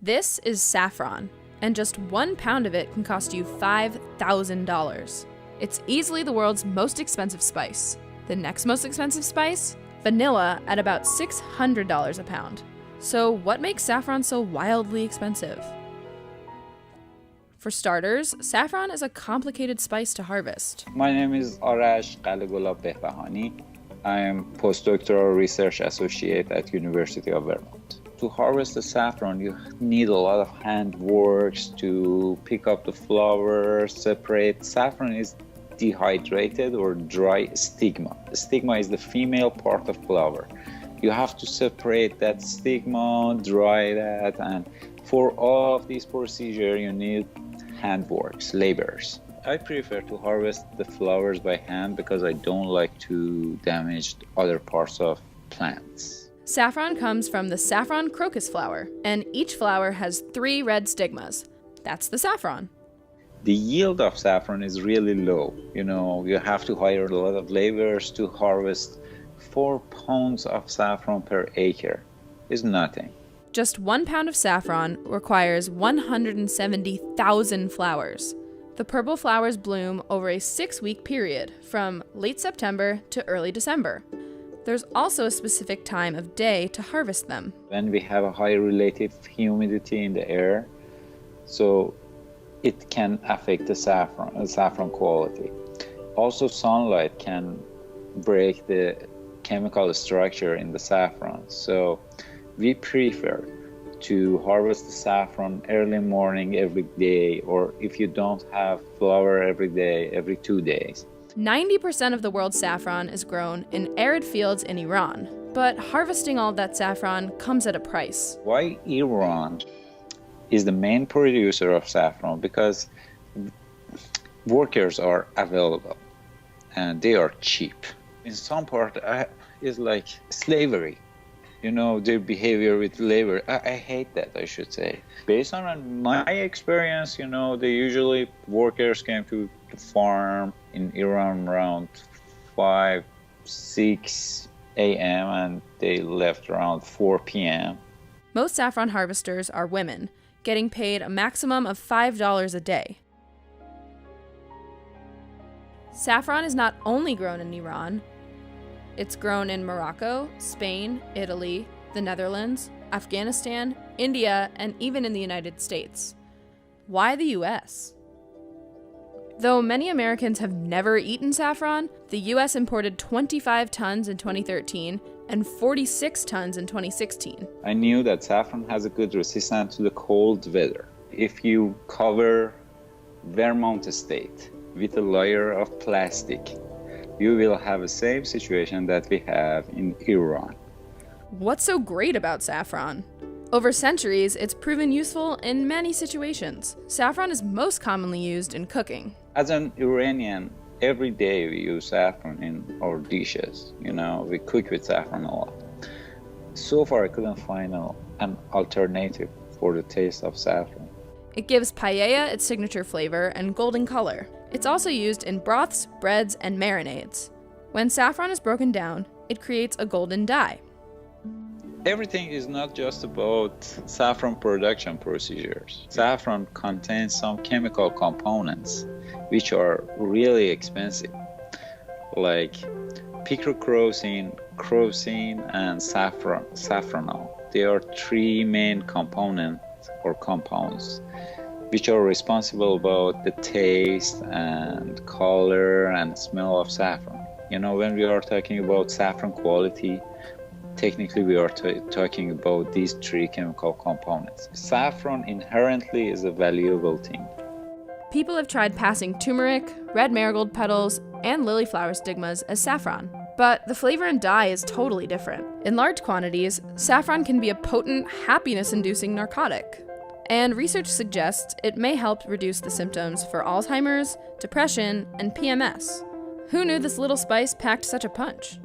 This is saffron, and just 1 pound of it can cost you $5,000. It's easily the world's most expensive spice. The next most expensive spice? Vanilla at about $600 a pound. So what makes saffron so wildly expensive? For starters, saffron is a complicated spice to harvest. My name is Arash Qalagulab Behbahani. I am postdoctoral research associate at University of Vermont. To harvest the saffron, you need a lot of handworks to pick up the flowers, separate. Saffron is dehydrated or dry stigma. The stigma is the female part of flower. You have to separate that stigma, dry that, and for all of these procedures, you need handworks, laborers. I prefer to harvest the flowers by hand because I don't like to damage other parts of plants. Saffron comes from the saffron crocus flower, and each flower has 3 red stigmas. That's the saffron. The yield of saffron is really low. You have to hire a lot of laborers to harvest 4 pounds of saffron per acre. It's nothing. Just 1 pound of saffron requires 170,000 flowers. The purple flowers bloom over a 6-week period, from late September to early December. There's also a specific time of day to harvest them. When we have a high relative humidity in the air, so it can affect the saffron quality. Also, sunlight can break the chemical structure in the saffron. So we prefer to harvest the saffron early morning every day, or if you don't have flower every day, every 2 days. 90% of the world's saffron is grown in arid fields in Iran, but harvesting all of that saffron comes at a price. Why Iran is the main producer of saffron? Because workers are available and they are cheap. In some part, it's like slavery. Their behavior with labor. I hate that, I should say. Based on my experience, they usually workers came to the farm in Iran around 5, 6 a.m. and they left around 4 p.m. Most saffron harvesters are women, getting paid a maximum of $5 a day. Saffron is not only grown in Iran. It's grown in Morocco, Spain, Italy, the Netherlands, Afghanistan, India, and even in the United States. Why the US? Though many Americans have never eaten saffron, the US imported 25 tons in 2013 and 46 tons in 2016. I knew that saffron has a good resistance to the cold weather. If you cover Vermont state with a layer of plastic, you will have the same situation that we have in Iran. What's so great about saffron? Over centuries, it's proven useful in many situations. Saffron is most commonly used in cooking. As an Iranian, every day we use saffron in our dishes. We cook with saffron a lot. So far, I couldn't find an alternative for the taste of saffron. It gives paella its signature flavor and golden color. It's also used in broths, breads, and marinades. When saffron is broken down, it creates a golden dye. Everything is not just about saffron production procedures. Saffron contains some chemical components which are really expensive, like picrochrosine, crosine, and saffronol. They are 3 main components or compounds which are responsible about the taste and color and smell of saffron. When we are talking about saffron quality, technically we are talking about these 3 chemical components. Saffron inherently is a valuable thing. People have tried passing turmeric, red marigold petals, and lily flower stigmas as saffron, but the flavor and dye is totally different. In large quantities, saffron can be a potent, happiness-inducing narcotic. And research suggests it may help reduce the symptoms for Alzheimer's, depression, and PMS. Who knew this little spice packed such a punch?